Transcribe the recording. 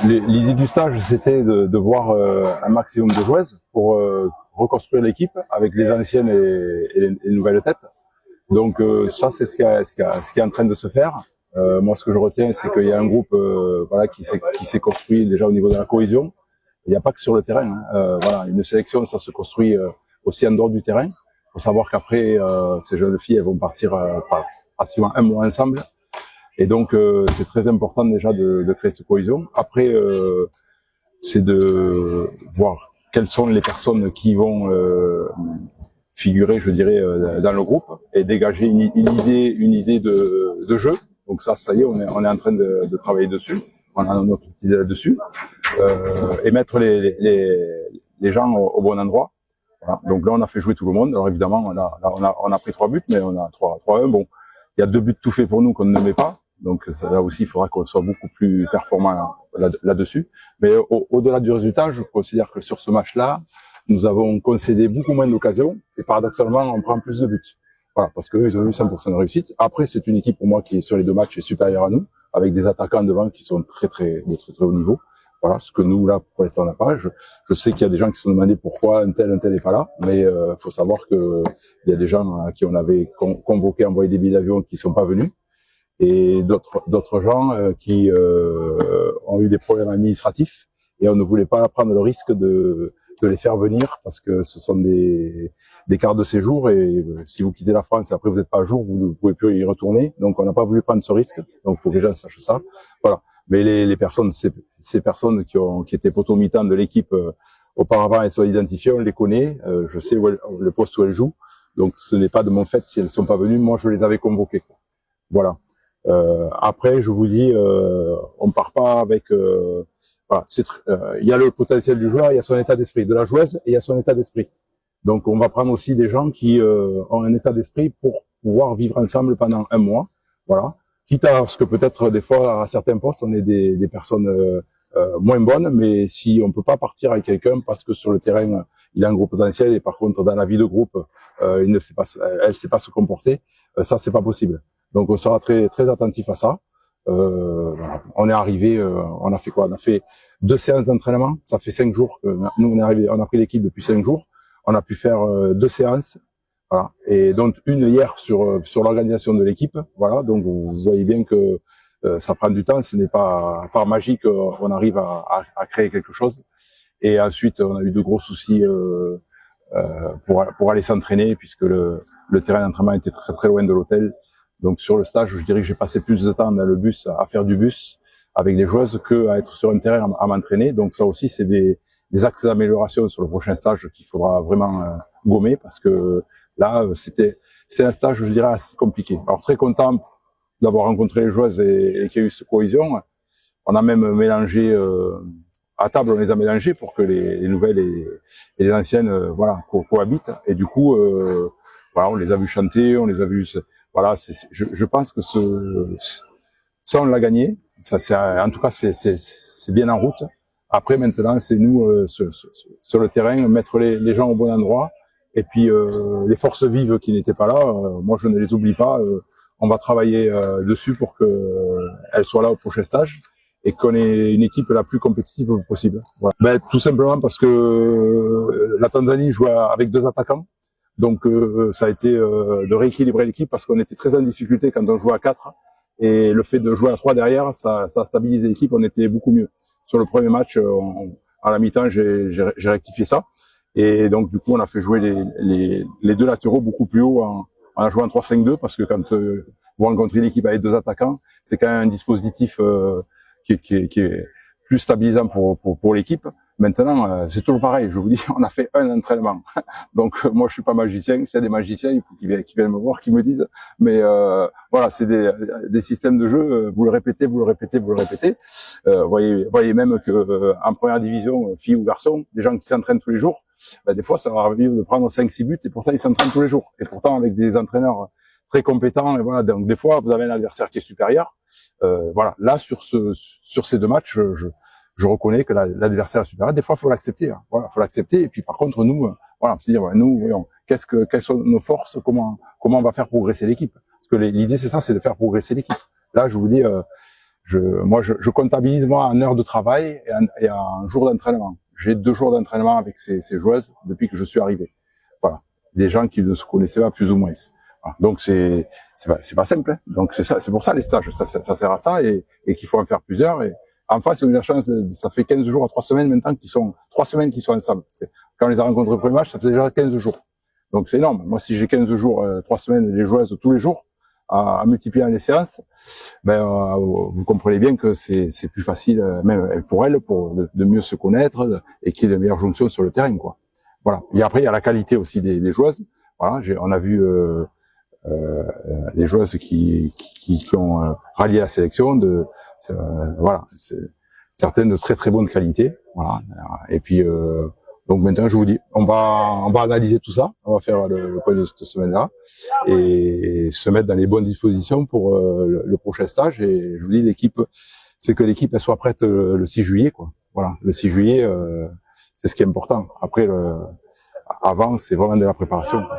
L'idée du stage, c'était de voir un maximum de joueuses pour reconstruire l'équipe avec les anciennes et les nouvelles têtes. Donc ça, c'est ce qui est en train de se faire. Moi, ce que je retiens, c'est qu'il y a un groupe voilà, qui s'est construit déjà au niveau de la cohésion. Il n'y a pas que sur le terrain. Hein. Voilà, une sélection, ça se construit aussi en dehors du terrain. Il faut savoir qu'après, ces jeunes filles, elles vont partir pratiquement un mois ensemble. Et donc, c'est très important déjà de créer cette cohésion. Après, c'est de voir quelles sont les personnes qui vont figurer, je dirais, dans le groupe et dégager une idée de jeu. Donc ça y est, on est en train de travailler dessus. On a notre petite idée là-dessus et mettre les gens au bon endroit. Voilà. Donc là, on a fait jouer tout le monde. Alors évidemment, on a pris 3 buts, mais on a 3-1. Bon, il y a 2 buts tout faits pour nous qu'on ne met pas. Donc là aussi, il faudra qu'on soit beaucoup plus performant là-dessus. Mais au-delà du résultat, je considère que sur ce match-là, nous avons concédé beaucoup moins d'occasions et paradoxalement, on prend plus de buts. Voilà, parce qu'eux, ils ont eu 100% de réussite. Après, c'est une équipe pour moi qui, sur les 2 matchs, est supérieure à nous, avec des attaquants devant qui sont de très haut niveau. Voilà, ce que nous, là, pour l'instant, on n'a pas. Je sais qu'il y a des gens qui se sont demandé pourquoi un tel n'est pas là, mais faut savoir que il y a des gens à qui on avait convoqué, envoyé des billets d'avion qui sont pas venus, et d'autres gens qui ont eu des problèmes administratifs, et on ne voulait pas prendre le risque de les faire venir parce que ce sont des cartes de séjour et si vous quittez la France et après vous n'êtes pas à jour, vous ne pouvez plus y retourner. Donc on n'a pas voulu prendre ce risque. Donc il faut que les gens sachent ça. Voilà. Mais les personnes, ces personnes qui étaient poteaux-mitans de l'équipe auparavant, elles sont identifiées, on les connaît. Je sais le poste où elles jouent. Donc ce n'est pas de mon fait si elles ne sont pas venues. Moi je les avais convoquées. Voilà. Après, je vous dis, on part pas avec. Voilà, il y a le potentiel du joueur, il y a son état d'esprit, de la joueuse, et il y a son état d'esprit. Donc, on va prendre aussi des gens qui ont un état d'esprit pour pouvoir vivre ensemble pendant un mois. Voilà. Quitte à ce que peut-être des fois à certains postes, on ait des personnes moins bonnes, mais si on peut pas partir avec quelqu'un parce que sur le terrain il a un gros potentiel et par contre dans la vie de groupe elle ne sait pas se comporter, ça c'est pas possible. Donc on sera très attentif à ça. Voilà. On est arrivé, on a fait quoi? On a fait 2 séances d'entraînement. Ça fait 5 jours que nous on est arrivé, on a pris l'équipe depuis 5 jours. On a pu faire 2 séances. Voilà. Et donc une hier sur l'organisation de l'équipe. Voilà. Donc vous voyez bien que ça prend du temps. Ce n'est pas par magie qu'on arrive à créer quelque chose. Et ensuite on a eu de gros soucis pour aller s'entraîner puisque le terrain d'entraînement était très loin de l'hôtel. Donc sur le stage, je dirais que j'ai passé plus de temps dans le bus à faire du bus avec les joueuses que à être sur un terrain à m'entraîner. Donc ça aussi, c'est des axes d'amélioration sur le prochain stage qu'il faudra vraiment gommer parce que là, c'est un stage, je dirais, assez compliqué. Alors très content d'avoir rencontré les joueuses et qu'il y ait eu cette cohésion. On a même mélangé à table, on les a mélangées pour que les nouvelles et les anciennes, voilà, cohabitent. Et du coup, voilà, on les a vues chanter, on les a vues. Voilà, je pense que ça on l'a gagné. Ça, en tout cas, c'est bien en route. Après, maintenant, c'est nous sur le terrain mettre les gens au bon endroit. Et puis les forces vives qui n'étaient pas là, moi je ne les oublie pas. On va travailler dessus pour que elles soient là au prochain stage et qu'on ait une équipe la plus compétitive possible. Voilà. Ben, tout simplement parce que la Tanzanie joue avec 2 attaquants. Donc ça a été de rééquilibrer l'équipe parce qu'on était très en difficulté quand on jouait à 4 et le fait de jouer à 3 derrière, ça a stabilisé l'équipe, on était beaucoup mieux. Sur le premier match, à la mi-temps, j'ai rectifié ça et donc du coup on a fait jouer les 2 latéraux beaucoup plus haut en jouant en 3-5-2 parce que quand vous rencontrez l'équipe avec 2 attaquants, c'est quand même un dispositif qui est plus stabilisant pour l'équipe. Maintenant, c'est toujours pareil. Je vous dis, on a fait un entraînement. Donc, moi, je suis pas magicien. S'il y a des magiciens, il faut qu'ils viennent me voir, qu'ils me disent. Mais voilà, c'est des systèmes de jeu. Vous le répétez, vous le répétez, vous le répétez. Voyez même que en première division, filles ou garçons, des gens qui s'entraînent tous les jours, ben, des fois, ça va arriver de prendre 5-6 buts et pourtant ils s'entraînent tous les jours. Et pourtant, avec des entraîneurs très compétents. Et voilà, donc des fois, vous avez un adversaire qui est supérieur. Voilà, là, sur ces 2 matchs, je reconnais que l'adversaire est supérieur. Des fois, faut l'accepter. Hein. Voilà, faut l'accepter. Et puis, par contre, nous, voilà, se dire, ouais, nous, voyons, quelles sont nos forces, comment on va faire progresser l'équipe. Parce que l'idée, c'est ça, c'est de faire progresser l'équipe. Là, je vous dis, Je comptabilise moi en heures de travail et en jours d'entraînement. J'ai 2 jours d'entraînement avec ces joueuses depuis que je suis arrivé. Voilà, des gens qui ne se connaissaient pas plus ou moins. Voilà. Donc c'est pas simple. Hein. Donc c'est ça, c'est pour ça les stages, ça sert à ça et qu'il faut en faire plusieurs. Et en face, on a eu la chance, ça fait 15 jours à 3 semaines maintenant 3 semaines qui sont ensemble. Parce que quand on les a rencontrés au premier match, ça faisait déjà 15 jours. Donc c'est énorme. Moi, si j'ai 15 jours, 3 semaines, les joueuses tous les jours, à multiplier les séances, vous comprenez bien que c'est plus facile, même pour elles, de mieux se connaître et qu'il y ait de meilleures jonctions sur le terrain, quoi. Voilà. Et après, il y a la qualité aussi des joueuses. Voilà. On a vu les joueuses qui ont rallié la sélection, voilà, certaines de très très bonne qualité. Voilà. Et puis donc maintenant, je vous dis, on va analyser tout ça, on va faire le point de cette semaine-là et se mettre dans les bonnes dispositions pour le prochain stage. Et je vous dis, l'équipe elle soit prête le 6 juillet, quoi. Voilà, le 6 juillet, c'est ce qui est important. Après, avant, c'est vraiment de la préparation, quoi.